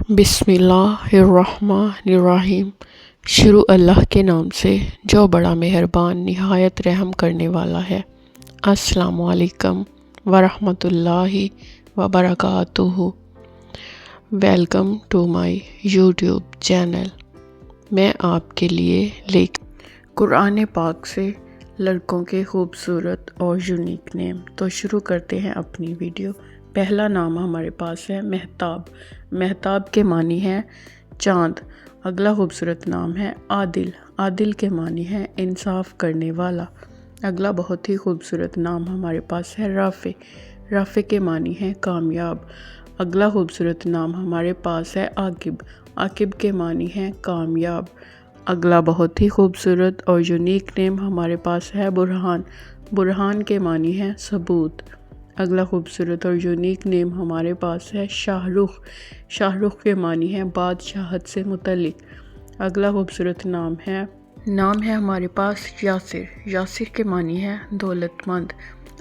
بسم اللہ الرحمن الرحیم۔ شروع اللہ کے نام سے جو بڑا مہربان نہایت رحم کرنے والا ہے۔ السلام علیکم ورحمۃ اللہ وبرکاتہ۔ Welcome to my YouTube channel. میں آپ کے لیے قرآن پاک سے لڑکوں کے خوبصورت اور یونیک نیم۔ تو شروع کرتے ہیں اپنی ویڈیو۔ پہلا نام ہمارے پاس ہے مہتاب۔ مہتاب کے معنی ہے چاند۔ اگلا خوبصورت نام ہے عادل۔ عادل کے معنی ہے انصاف کرنے والا۔ اگلا بہت ہی خوبصورت نام ہمارے پاس ہے رافع۔ رافع کے معنی ہے کامیاب۔ اگلا خوبصورت نام ہمارے پاس ہے عاقب۔ عاقب کے معنی ہے کامیاب۔ اگلا بہت ہی خوبصورت اور یونیک نیم ہمارے پاس ہے برہان۔ برہان کے معنی ہے ثبوت۔ اگلا خوبصورت اور یونیک نیم ہمارے پاس ہے شاہ رخ۔ شاہ رخ کے معنی ہے بادشاہت سے متعلق۔ اگلا خوبصورت نام ہے ہمارے پاس یاسر۔ یاسر کے معنی ہے دولت مند۔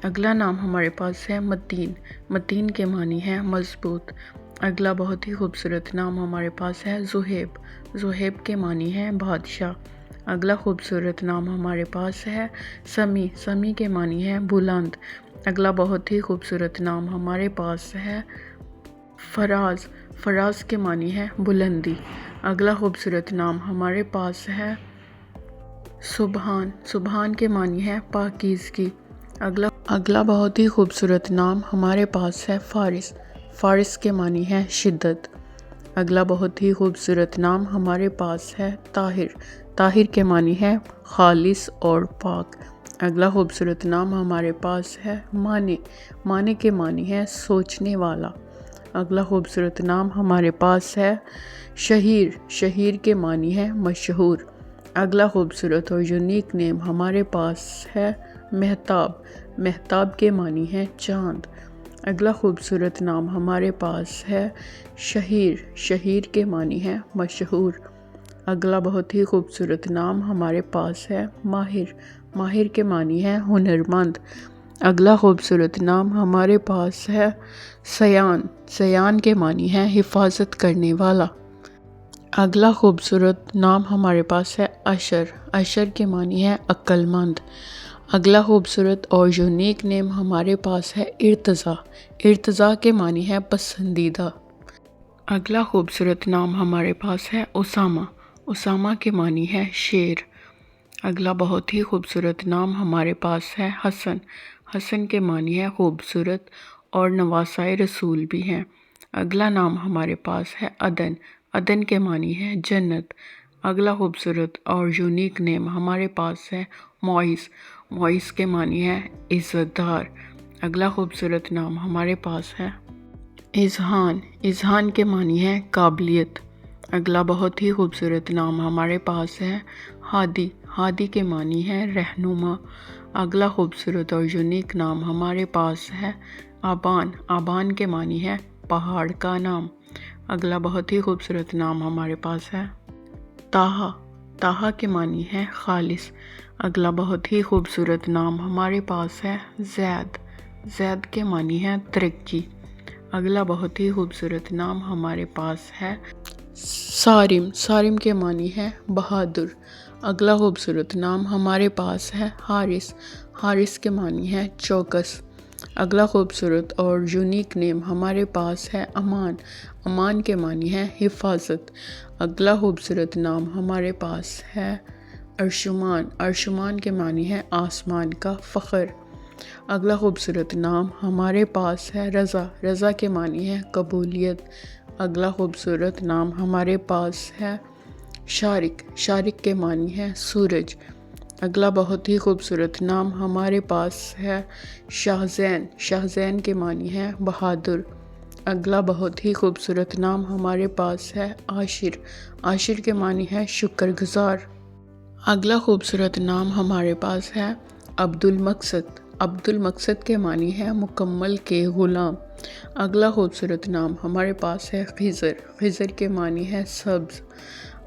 اگلا نام ہمارے پاس ہے متین۔ متین کے معنی ہے مضبوط۔ اگلا بہت ہی خوبصورت نام ہمارے پاس ہے زہیب۔ زہیب کے معنی ہے بادشاہ۔ اگلا خوبصورت نام ہمارے پاس ہے سمیع۔ سمیع کے معنی ہے بلند۔ اگلا بہت ہی خوبصورت نام ہمارے پاس ہے فراز۔ فراز کے معنی ہے بلندی۔ اگلا خوبصورت نام ہمارے پاس ہے سبحان۔ سبحان کے معنی ہے پاکیزگی۔ اگلا بہت ہی خوبصورت نام ہمارے پاس ہے فارس۔ فارس کے معنی ہے شدت۔ اگلا بہت ہی خوبصورت نام ہمارے پاس ہے طاہر۔ طاہر کے معنی ہے خالص اور پاک۔ اگلا خوبصورت نام ہمارے پاس ہے مانع۔ مانع کے معنی ہے سوچنے والا۔ اگلا خوبصورت نام ہمارے پاس ہے شہیر۔ شہیر کے معنی ہے مشہور۔ اگلا خوبصورت اور یونیک نیم ہمارے پاس ہے مہتاب۔ مہتاب کے معنی ہے چاند۔ اگلا خوبصورت نام ہمارے پاس ہے شہیر۔ شہیر کے معنی ہے مشہور۔ اگلا بہت ہی خوبصورت نام ہمارے پاس ہے ماہر۔ ماہر کے معنی ہے ہنرمند۔ اگلا خوبصورت نام ہمارے پاس ہے سیان۔ سیان کے معنی ہے حفاظت کرنے والا۔ اگلا خوبصورت نام ہمارے پاس ہے عشر۔ عشر کے معنی ہے عقل مند۔ اگلا خوبصورت اور یونیک نیم ہمارے پاس ہے ارتضیٰ۔ ارتضیٰ کے معنی ہے پسندیدہ۔ اگلا خوبصورت نام ہمارے پاس ہے اسامہ۔ اسامہ کے معنی ہے شیر۔ اگلا بہت ہی خوبصورت نام ہمارے پاس ہے حسن۔ حسن کے معنی ہے خوبصورت اور نواسۂ رسول بھی ہیں۔ اگلا نام ہمارے پاس ہے عدن۔ عدن کے معنی ہے جنت۔ اگلا خوبصورت اور یونیک نیم ہمارے پاس ہے معیز۔ معیز کے معنی ہے عزت دار۔ اگلا خوبصورت نام ہمارے پاس ہے اذہان۔ اذہان کے معنی ہے قابلیت۔ اگلا بہت ہی خوبصورت نام ہمارے پاس ہے ہادی۔ ہادی کے معنی ہے رہنما۔ اگلا خوبصورت اور یونیک نام ہمارے پاس ہے آبان۔ آبان کے معنی ہے پہاڑ کا نام۔ اگلا بہت ہی خوبصورت نام ہمارے پاس ہے طٰہٰ۔ طٰہٰ کے معنی ہے خالص۔ اگلا بہت ہی خوبصورت نام ہمارے پاس ہے زید۔ زید کے معنی ہے ترقی۔ اگلا بہت ہی خوبصورت نام ہمارے پاس ہے صارم۔ صارم کے معنی ہے بہادر۔ اگلا خوبصورت نام ہمارے پاس ہے حارث۔ حارث کے معنی ہے چوکس۔ اگلا خوبصورت اور یونیک نیم ہمارے پاس ہے امان۔ امان کے معنی ہے حفاظت۔ اگلا خوبصورت نام ہمارے پاس ہے ارشمان۔ ارشمان کے معنی ہے آسمان کا فخر۔ اگلا خوبصورت نام ہمارے پاس ہے رضا۔ رضا کے معنی ہے قبولیت۔ اگلا خوبصورت نام ہمارے پاس ہے شارق۔ شارق کے معنی ہے سورج۔ اگلا بہت ہی خوبصورت نام ہمارے پاس ہے شاہزین۔ شاہزین کے معنی ہے بہادر۔ اگلا بہت ہی خوبصورت نام ہمارے پاس ہے عاشر۔ عاشر کے معنی ہے شکر گزار۔ اگلا خوبصورت نام ہمارے پاس ہے عبد المقصد۔ عبد المقصد کے معنی ہے مکمل کے غلام۔ اگلا خوبصورت نام ہمارے پاس ہے خضر۔ خضر کے معنی ہے سبز۔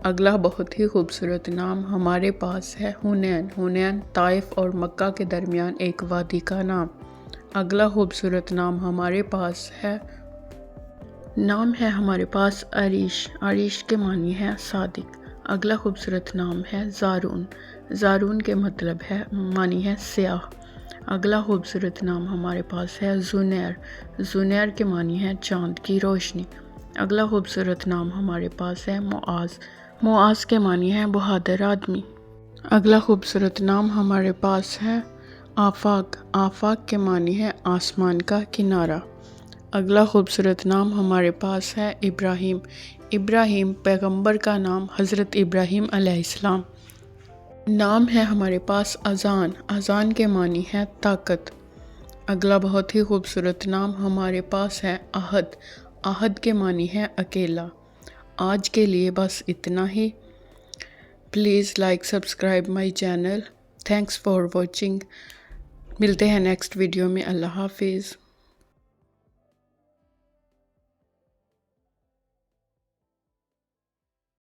اگلا بہت ہی خوبصورت نام ہمارے پاس ہے حنین۔ حنین طائف اور مکہ کے درمیان ایک وادی کا نام۔ اگلا خوبصورت نام ہمارے پاس ہے نام ہے ہمارے پاس عریش، عریش کے معنی ہے صادق۔ اگلا خوبصورت نام ہے زارون، زارون کے مطلب ہے معنی ہے سیاہ۔ اگلا خوبصورت نام ہمارے پاس ہے زنیر، زنیر کے معنی ہے چاند کی روشنی۔ اگلا خوبصورت نام ہمارے پاس ہے معاذ، معاذ کے معنی ہے بہادر آدمی۔ اگلا خوبصورت نام ہمارے پاس ہے آفاق، آفاق کے معنی ہے آسمان کا کنارہ۔ اگلا خوبصورت نام ہمارے پاس ہے ابراہیم، ابراہیم پیغمبر کا نام حضرت ابراہیم علیہ السلام۔ نام ہے ہمارے پاس اذان، اذان کے معنی ہے طاقت۔ اگلا بہت ہی خوبصورت نام ہمارے پاس ہے احد، احد کے معنی ہے اکیلا۔ آج کے لیے بس اتنا ہی۔ Please like subscribe my channel. Thanks for watching. ملتے ہیں نیکسٹ ویڈیو میں۔ اللہ حافظ۔